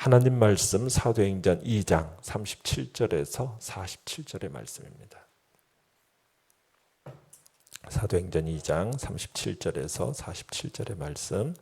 하나님 말씀 사도행전 2장 37절에서 47절의 말씀입니다. 사도행전 2장 37절에서 47절의 말씀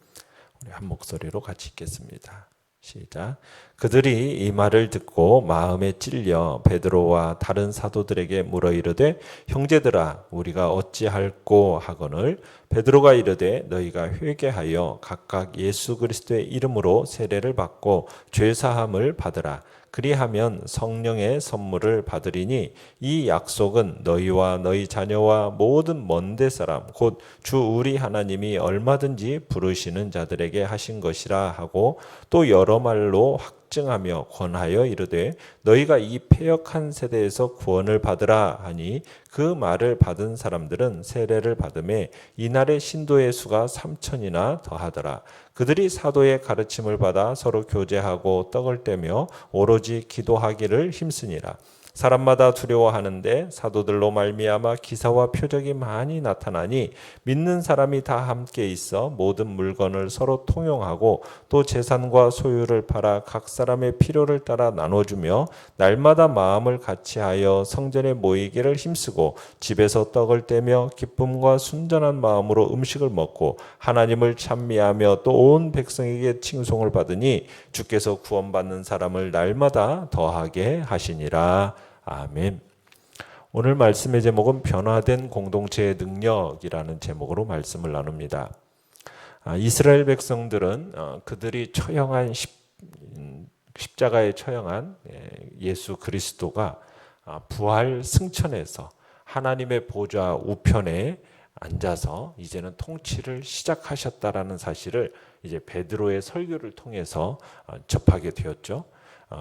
우리 한 목소리로 같이 읽겠습니다. 시작. 그들이 이 말을 듣고 마음에 찔려 베드로와 다른 사도들에게 물어 이르되 형제들아 우리가 어찌할꼬 하거늘 베드로가 이르되 너희가 회개하여 각각 예수 그리스도의 이름으로 세례를 받고 죄 사함을 받으라. 그리하면 성령의 선물을 받으리니 이 약속은 너희와 너희 자녀와 모든 먼데 사람 곧 주 우리 하나님이 얼마든지 부르시는 자들에게 하신 것이라 하고 또 여러 말로 확증하며 권하여 이르되 너희가 이 패역한 세대에서 구원을 받으라 하니 그 말을 받은 사람들은 세례를 받음에 이날의 신도의 수가 3,000이나 더하더라. 그들이 사도의 가르침을 받아 서로 교제하고 떡을 떼며 오로지 기도하기를 힘쓰니라. 사람마다 두려워하는데 사도들로 말미암아 기사와 표적이 많이 나타나니 믿는 사람이 다 함께 있어 모든 물건을 서로 통용하고 또 재산과 소유를 팔아 각 사람의 필요를 따라 나눠주며 날마다 마음을 같이하여 성전에 모이기를 힘쓰고 집에서 떡을 떼며 기쁨과 순전한 마음으로 음식을 먹고 하나님을 찬미하며 또 온 백성에게 칭송을 받으니 주께서 구원받는 사람을 날마다 더하게 하시니라. 아멘. 오늘 말씀의 제목은 변화된 공동체의 능력이라는 제목으로 말씀을 나눕니다. 이스라엘 백성들은 그들이 처형한 십자가에 처형한 예수 그리스도가 부활 승천해서 하나님의 보좌 우편에 앉아서 이제는 통치를 시작하셨다라는 사실을 이제 베드로의 설교를 통해서 접하게 되었죠.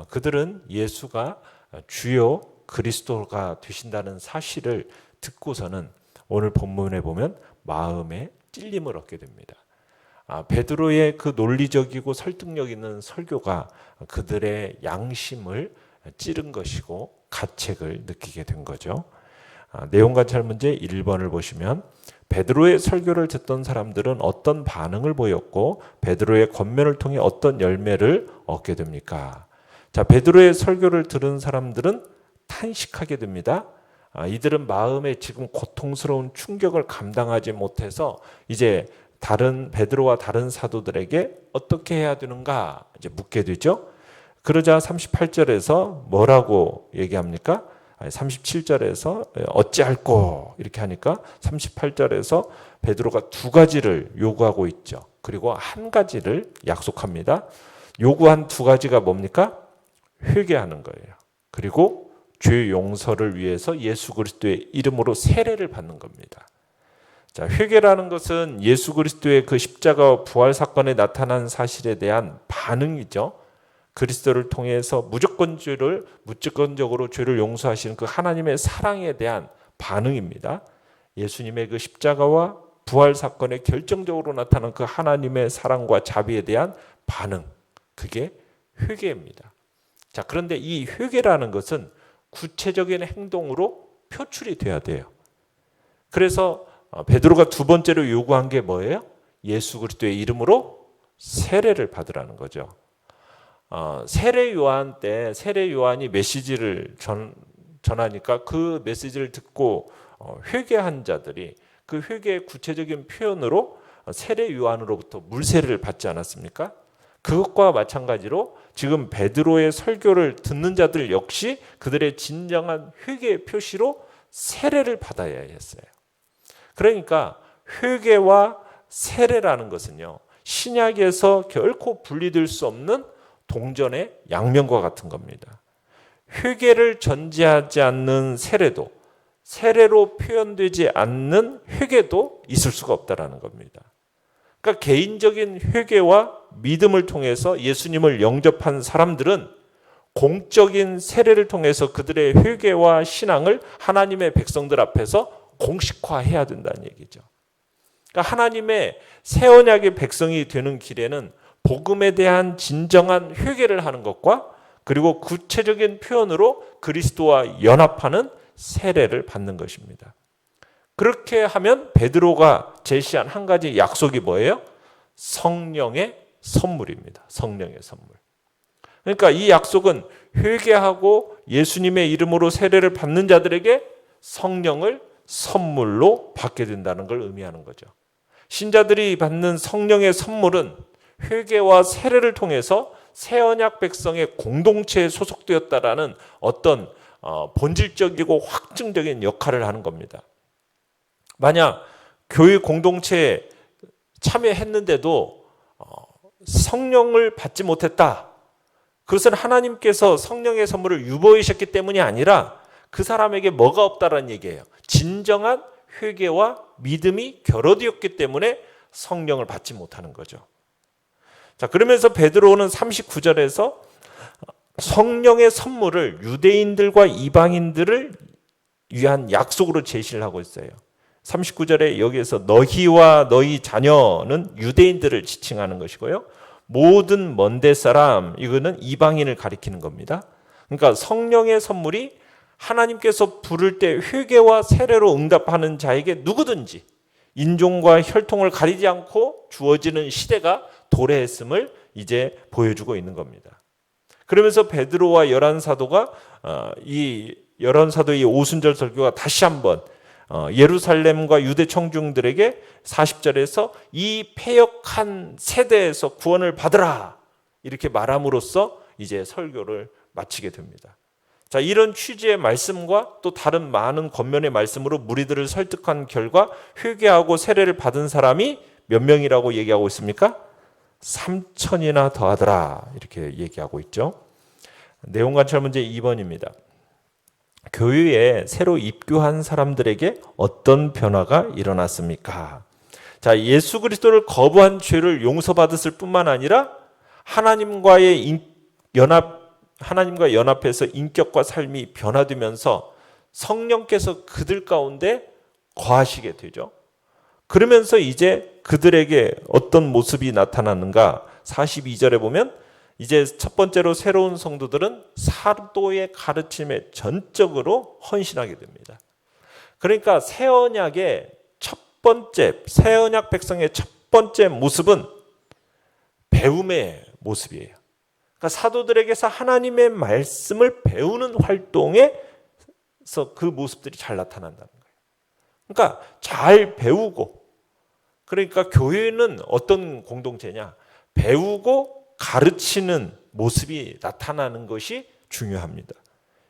그들은 예수가 주요 그리스도가 되신다는 사실을 듣고서는 오늘 본문에 보면 마음에 찔림을 얻게 됩니다. 베드로의 그 논리적이고 설득력 있는 설교가 그들의 양심을 찌른 것이고 가책을 느끼게 된 거죠. 내용 관찰 문제 1번을 보시면 베드로의 설교를 듣던 사람들은 어떤 반응을 보였고 베드로의 권면을 통해 어떤 열매를 얻게 됩니까? 자, 베드로의 설교를 들은 사람들은 탄식하게 됩니다. 이들은 마음에 지금 고통스러운 충격을 감당하지 못해서 이제 베드로와 다른 사도들에게 어떻게 해야 되는가 이제 묻게 되죠. 그러자 38절에서 뭐라고 얘기합니까? 37절에서 어찌할꼬 이렇게 하니까 38절에서 베드로가 두 가지를 요구하고 있죠. 그리고 한 가지를 약속합니다. 요구한 두 가지가 뭡니까? 회개하는 거예요. 그리고 죄 용서를 위해서 예수 그리스도의 이름으로 세례를 받는 겁니다. 자, 회개라는 것은 예수 그리스도의 그 십자가 부활 사건에 나타난 사실에 대한 반응이죠. 그리스도를 통해서 무조건적으로 죄를 용서하시는 그 하나님의 사랑에 대한 반응입니다. 예수님의 그 십자가와 부활 사건에 결정적으로 나타난 그 하나님의 사랑과 자비에 대한 반응, 그게 회개입니다. 자, 그런데 이 회개라는 것은 구체적인 행동으로 표출이 돼야 돼요. 그래서 베드로가 두 번째로 요구한 게 뭐예요? 예수 그리스도의 이름으로 세례를 받으라는 거죠. 세례 요한 때 세례 요한이 메시지를 전하니까 그 메시지를 듣고 회개한 자들이 그 회개의 구체적인 표현으로 세례 요한으로부터 물세례를 받지 않았습니까? 그것과 마찬가지로 지금 베드로의 설교를 듣는 자들 역시 그들의 진정한 회개의 표시로 세례를 받아야 했어요. 그러니까 회개와 세례라는 것은요, 신약에서 결코 분리될 수 없는 동전의 양면과 같은 겁니다. 회개를 전제하지 않는 세례도, 세례로 표현되지 않는 회개도 있을 수가 없다라는 겁니다. 그러니까 개인적인 회개와 믿음을 통해서 예수님을 영접한 사람들은 공적인 세례를 통해서 그들의 회개와 신앙을 하나님의 백성들 앞에서 공식화해야 된다는 얘기죠. 그러니까 하나님의 새 언약의 백성이 되는 길에는 복음에 대한 진정한 회개를 하는 것과 그리고 구체적인 표현으로 그리스도와 연합하는 세례를 받는 것입니다. 그렇게 하면 베드로가 제시한 한 가지 약속이 뭐예요? 성령의 선물입니다. 성령의 선물. 그러니까 이 약속은 회개하고 예수님의 이름으로 세례를 받는 자들에게 성령을 선물로 받게 된다는 걸 의미하는 거죠. 신자들이 받는 성령의 선물은 회개와 세례를 통해서 새 언약 백성의 공동체에 소속되었다라는 어떤 본질적이고 확증적인 역할을 하는 겁니다. 만약 교회 공동체에 참여했는데도 성령을 받지 못했다. 그것은 하나님께서 성령의 선물을 유보하셨기 때문이 아니라 그 사람에게 뭐가 없다라는 얘기예요. 진정한 회개와 믿음이 결여되었기 때문에 성령을 받지 못하는 거죠. 자, 그러면서 베드로는 39절에서 성령의 선물을 유대인들과 이방인들을 위한 약속으로 제시를 하고 있어요. 39절에 여기에서 너희와 너희 자녀는 유대인들을 지칭하는 것이고요. 모든 먼데 사람, 이거는 이방인을 가리키는 겁니다. 그러니까 성령의 선물이 하나님께서 부를 때 회개와 세례로 응답하는 자에게 누구든지 인종과 혈통을 가리지 않고 주어지는 시대가 도래했음을 이제 보여주고 있는 겁니다. 그러면서 베드로와 열한 사도가 이 열한 사도의 오순절 설교가 다시 한번 예루살렘과 유대 청중들에게 40절에서 이 패역한 세대에서 구원을 받으라 이렇게 말함으로써 이제 설교를 마치게 됩니다. 자, 이런 취지의 말씀과 또 다른 많은 권면의 말씀으로 무리들을 설득한 결과 회개하고 세례를 받은 사람이 몇 명이라고 얘기하고 있습니까? 3천이나 더하더라 이렇게 얘기하고 있죠. 내용 관찰 문제 2번입니다. 교회에 새로 입교한 사람들에게 어떤 변화가 일어났습니까? 자, 예수 그리스도를 거부한 죄를 용서받았을 뿐만 아니라 하나님과 연합해서 인격과 삶이 변화되면서 성령께서 그들 가운데 거하시게 되죠. 그러면서 이제 그들에게 어떤 모습이 나타나는가? 42절에 보면 이제 첫 번째로 새로운 성도들은 사도의 가르침에 전적으로 헌신하게 됩니다. 그러니까 새 언약의 첫 번째, 새 언약 백성의 첫 번째 모습은 배움의 모습이에요. 그러니까 사도들에게서 하나님의 말씀을 배우는 활동에서 그 모습들이 잘 나타난다는 거예요. 그러니까 잘 배우고, 그러니까 교회는 어떤 공동체냐? 배우고 가르치는 모습이 나타나는 것이 중요합니다.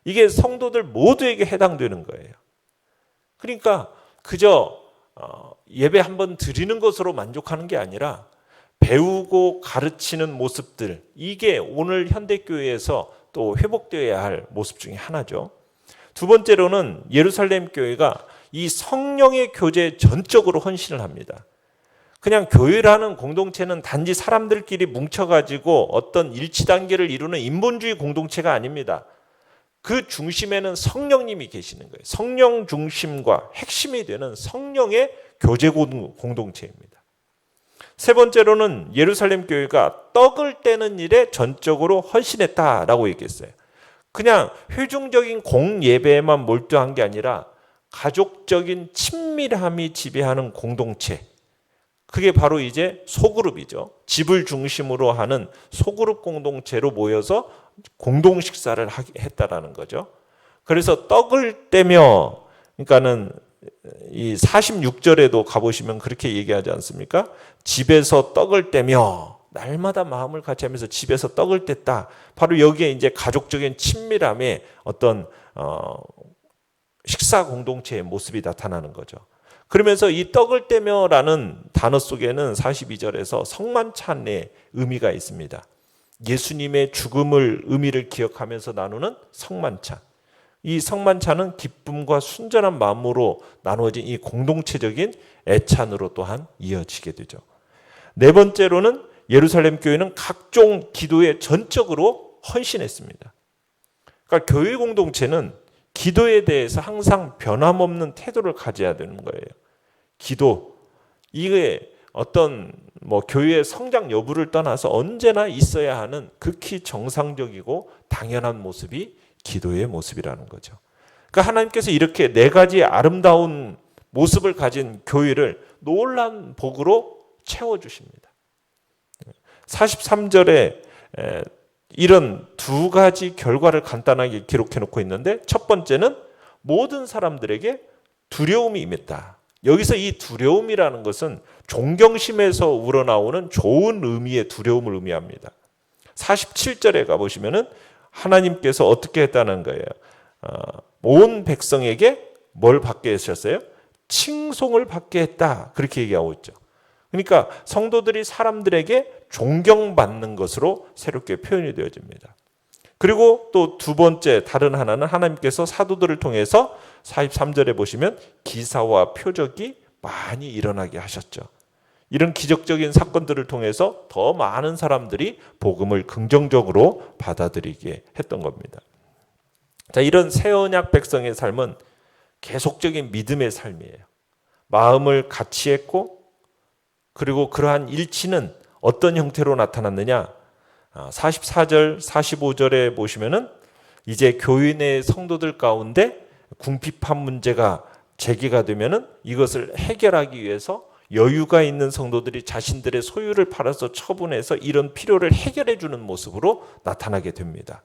이게 성도들 모두에게 해당되는 거예요. 그러니까 그저 예배 한번 드리는 것으로 만족하는 게 아니라 배우고 가르치는 모습들, 이게 오늘 현대교회에서 또 회복되어야 할 모습 중에 하나죠. 두 번째로는 예루살렘 교회가 이 성령의 교제에 전적으로 헌신을 합니다. 그냥 교회라는 공동체는 단지 사람들끼리 뭉쳐가지고 어떤 일치 단계를 이루는 인본주의 공동체가 아닙니다. 그 중심에는 성령님이 계시는 거예요. 성령 중심과 핵심이 되는 성령의 교제 공동체입니다. 세 번째로는 예루살렘 교회가 떡을 떼는 일에 전적으로 헌신했다라고 얘기했어요. 그냥 회중적인 공예배에만 몰두한 게 아니라 가족적인 친밀함이 지배하는 공동체, 그게 바로 이제 소그룹이죠. 집을 중심으로 하는 소그룹 공동체로 모여서 공동 식사를 했다라는 거죠. 그래서 떡을 떼며, 그러니까는 이 46절에도 가보시면 그렇게 얘기하지 않습니까? 집에서 떡을 떼며 날마다 마음을 같이 하면서 집에서 떡을 뗐다. 바로 여기에 이제 가족적인 친밀함의 어떤 식사 공동체의 모습이 나타나는 거죠. 그러면서 이 떡을 떼며라는 단어 속에는 42절에서 성만찬의 의미가 있습니다. 예수님의 죽음을 의미를 기억하면서 나누는 성만찬. 이 성만찬은 기쁨과 순전한 마음으로 나누어진 이 공동체적인 애찬으로 또한 이어지게 되죠. 네 번째로는 예루살렘 교회는 각종 기도에 전적으로 헌신했습니다. 그러니까 교회 공동체는 기도에 대해서 항상 변함없는 태도를 가져야 되는 거예요. 기도, 이게 어떤 교회의 성장 여부를 떠나서 언제나 있어야 하는 극히 정상적이고 당연한 모습이 기도의 모습이라는 거죠. 그러니까 하나님께서 이렇게 네 가지 아름다운 모습을 가진 교회를 놀라운 복으로 채워주십니다. 43절에 이런 두 가지 결과를 간단하게 기록해 놓고 있는데, 첫 번째는 모든 사람들에게 두려움이 임했다. 여기서 이 두려움이라는 것은 존경심에서 우러나오는 좋은 의미의 두려움을 의미합니다. 47절에 가보시면은 하나님께서 어떻게 했다는 거예요. 온 백성에게 뭘 받게 하셨어요? 칭송을 받게 했다. 그렇게 얘기하고 있죠. 그러니까 성도들이 사람들에게 존경받는 것으로 새롭게 표현이 되어집니다. 그리고 또 두 번째 다른 하나는 하나님께서 사도들을 통해서 43절에 보시면 기사와 표적이 많이 일어나게 하셨죠. 이런 기적적인 사건들을 통해서 더 많은 사람들이 복음을 긍정적으로 받아들이게 했던 겁니다. 자, 이런 새 언약 백성의 삶은 계속적인 믿음의 삶이에요. 마음을 같이 했고, 그리고 그러한 일치는 어떤 형태로 나타났느냐? 44절, 45절에 보시면은 이제 교회 내 성도들 가운데 궁핍한 문제가 제기가 되면은 이것을 해결하기 위해서 여유가 있는 성도들이 자신들의 소유를 팔아서 처분해서 이런 필요를 해결해 주는 모습으로 나타나게 됩니다.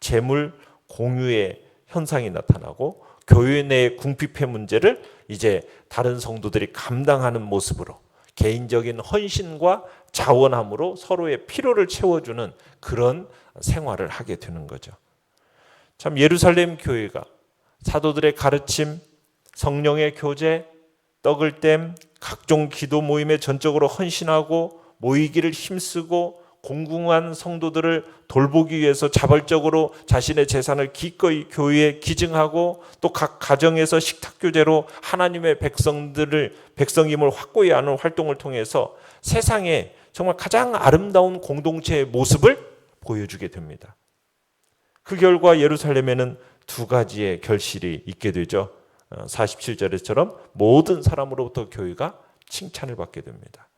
재물 공유의 현상이 나타나고 교회 내의 궁핍의 문제를 이제 다른 성도들이 감당하는 모습으로 개인적인 헌신과 자원함으로 서로의 필요를 채워주는 그런 생활을 하게 되는 거죠. 참 예루살렘 교회가 사도들의 가르침, 성령의 교제, 떡을 땜, 각종 기도 모임에 전적으로 헌신하고 모이기를 힘쓰고 공궁한 성도들을 돌보기 위해서 자발적으로 자신의 재산을 기꺼이 교회에 기증하고 또 각 가정에서 식탁교제로 하나님의 백성임을 확고히 아는 활동을 통해서 세상에 정말 가장 아름다운 공동체의 모습을 보여주게 됩니다. 그 결과 예루살렘에는 두 가지의 결실이 있게 되죠. 47절에처럼 모든 사람으로부터 교회가 칭찬을 받게 됩니다.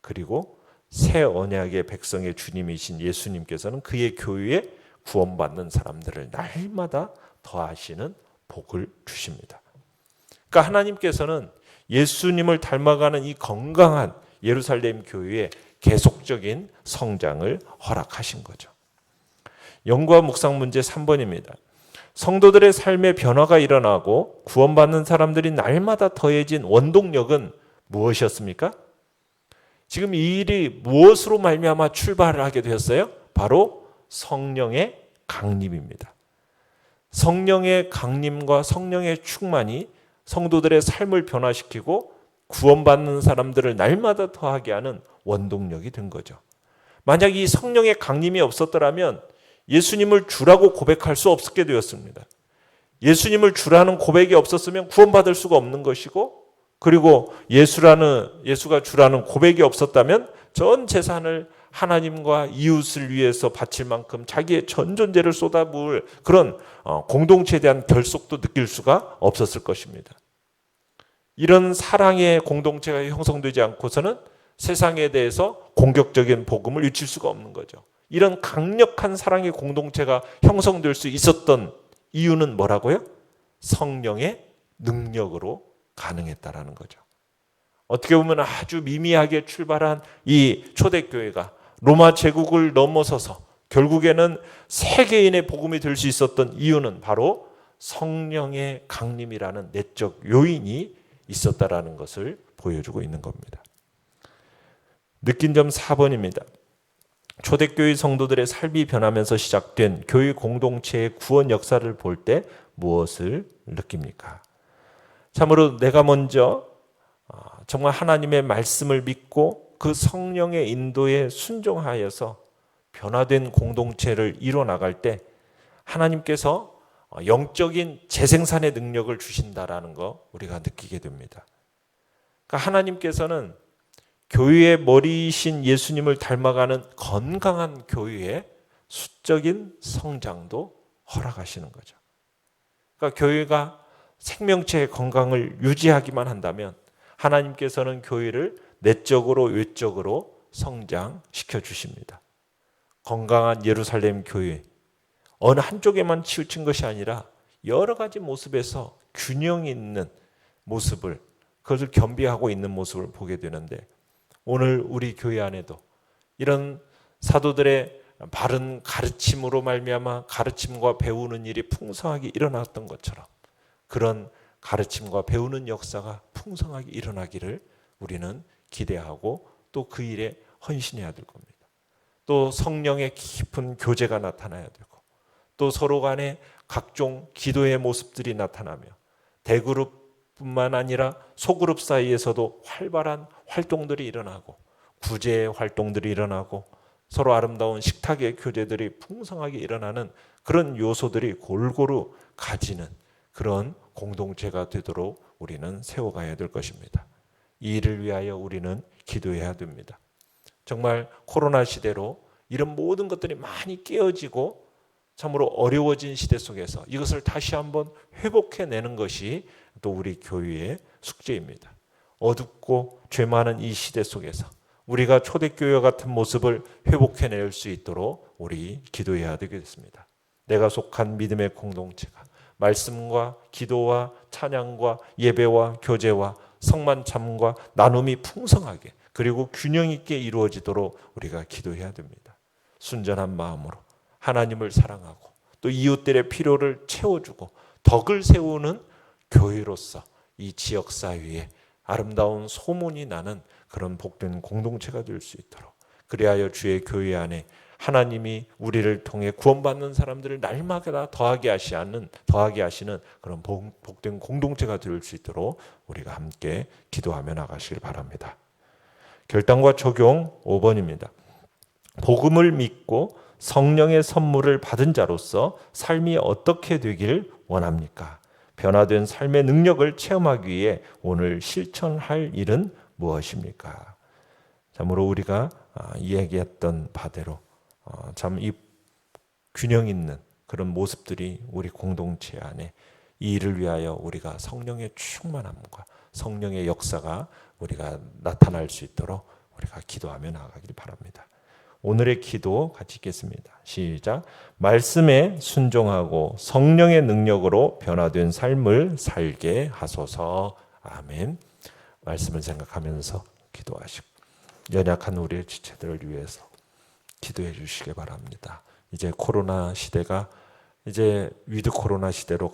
그리고 새 언약의 백성의 주님이신 예수님께서는 그의 교회에 구원받는 사람들을 날마다 더하시는 복을 주십니다. 그러니까 하나님께서는 예수님을 닮아가는 이 건강한 예루살렘 교회의 계속적인 성장을 허락하신 거죠. 연구와 묵상 문제 3번입니다. 성도들의 삶의 변화가 일어나고 구원받는 사람들이 날마다 더해진 원동력은 무엇이었습니까? 지금 이 일이 무엇으로 말미암아 출발을 하게 되었어요? 바로 성령의 강림입니다. 성령의 강림과 성령의 충만이 성도들의 삶을 변화시키고 구원받는 사람들을 날마다 더하게 하는 원동력이 된 거죠. 만약 이 성령의 강림이 없었더라면 예수님을 주라고 고백할 수 없게 되었습니다. 예수님을 주라는 고백이 없었으면 구원받을 수가 없는 것이고, 그리고 예수가 주라는 고백이 없었다면 전 재산을 하나님과 이웃을 위해서 바칠 만큼 자기의 전 존재를 쏟아부을 그런 공동체에 대한 결속도 느낄 수가 없었을 것입니다. 이런 사랑의 공동체가 형성되지 않고서는 세상에 대해서 공격적인 복음을 유칠 수가 없는 거죠. 이런 강력한 사랑의 공동체가 형성될 수 있었던 이유는 뭐라고요? 성령의 능력으로 가능했다라는 거죠. 어떻게 보면 아주 미미하게 출발한 이 초대교회가 로마 제국을 넘어서서 결국에는 세계인의 복음이 될 수 있었던 이유는 바로 성령의 강림이라는 내적 요인이 있었다라는 것을 보여주고 있는 겁니다. 느낀 점 4번입니다. 초대교회 성도들의 삶이 변하면서 시작된 교회 공동체의 구원 역사를 볼 때 무엇을 느낍니까? 참으로 내가 먼저 정말 하나님의 말씀을 믿고 그 성령의 인도에 순종하여서 변화된 공동체를 이뤄나갈 때 하나님께서 영적인 재생산의 능력을 주신다라는 거 우리가 느끼게 됩니다. 그러니까 하나님께서는 교회의 머리이신 예수님을 닮아가는 건강한 교회의 수적인 성장도 허락하시는 거죠. 그러니까 교회가 생명체의 건강을 유지하기만 한다면 하나님께서는 교회를 내적으로 외적으로 성장시켜 주십니다. 건강한 예루살렘 교회, 어느 한쪽에만 치우친 것이 아니라 여러 가지 모습에서 균형 있는 모습을, 그것을 겸비하고 있는 모습을 보게 되는데, 오늘 우리 교회 안에도 이런 사도들의 바른 가르침으로 말미암아 가르침과 배우는 일이 풍성하게 일어났던 것처럼 그런 가르침과 배우는 역사가 풍성하게 일어나기를 우리는 기대하고 또 그 일에 헌신해야 될 겁니다. 또 성령의 깊은 교제가 나타나야 되고 또 서로 간에 각종 기도의 모습들이 나타나며 대그룹뿐만 아니라 소그룹 사이에서도 활발한 활동들이 일어나고 구제의 활동들이 일어나고 서로 아름다운 식탁의 교제들이 풍성하게 일어나는 그런 요소들이 골고루 가지는 그런 공동체가 되도록 우리는 세워가야 될 것입니다. 이 일을 위하여 우리는 기도해야 됩니다. 정말 코로나 시대로 이런 모든 것들이 많이 깨어지고 참으로 어려워진 시대 속에서 이것을 다시 한번 회복해내는 것이 또 우리 교회의 숙제입니다. 어둡고 죄 많은 이 시대 속에서 우리가 초대교회 같은 모습을 회복해낼 수 있도록 우리 기도해야 되겠습니다. 내가 속한 믿음의 공동체가 말씀과 기도와 찬양과 예배와 교제와 성만참과 나눔이 풍성하게 그리고 균형 있게 이루어지도록 우리가 기도해야 됩니다. 순전한 마음으로 하나님을 사랑하고 또 이웃들의 필요를 채워주고 덕을 세우는 교회로서 이 지역사회에 아름다운 소문이 나는 그런 복된 공동체가 될 수 있도록 그리하여 주의 교회 안에 하나님이 우리를 통해 구원받는 사람들을 날마다 더하게 하시는 그런 복된 공동체가 될 수 있도록 우리가 함께 기도하며 나가시길 바랍니다. 결단과 적용 5번입니다. 복음을 믿고 성령의 선물을 받은 자로서 삶이 어떻게 되길 원합니까? 변화된 삶의 능력을 체험하기 위해 오늘 실천할 일은 무엇입니까? 참으로 우리가 이야기했던 바대로 참 이 균형 있는 그런 모습들이 우리 공동체 안에 이 일을 위하여 우리가 성령의 충만함과 성령의 역사가 우리가 나타날 수 있도록 우리가 기도하며 나아가길 바랍니다. 오늘의 기도 같이 읽겠습니다. 시작. 말씀에 순종하고 성령의 능력으로 변화된 삶을 살게 하소서. 아멘. 말씀을 생각하면서 기도하시고 연약한 우리의 지체들을 위해서 기도해 주시기 바랍니다. 이제 코로나 시대가 이제 위드 코로나 시대로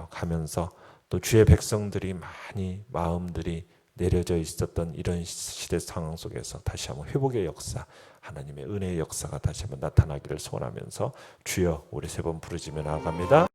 가면서 또 주의 백성들이 많이 마음들이 내려져 있었던 이런 시대 상황 속에서 다시 한번 회복의 역사, 하나님의 은혜의 역사가 다시 한번 나타나기를 소원하면서 주여 우리 세 번 부르짖며 나아갑니다.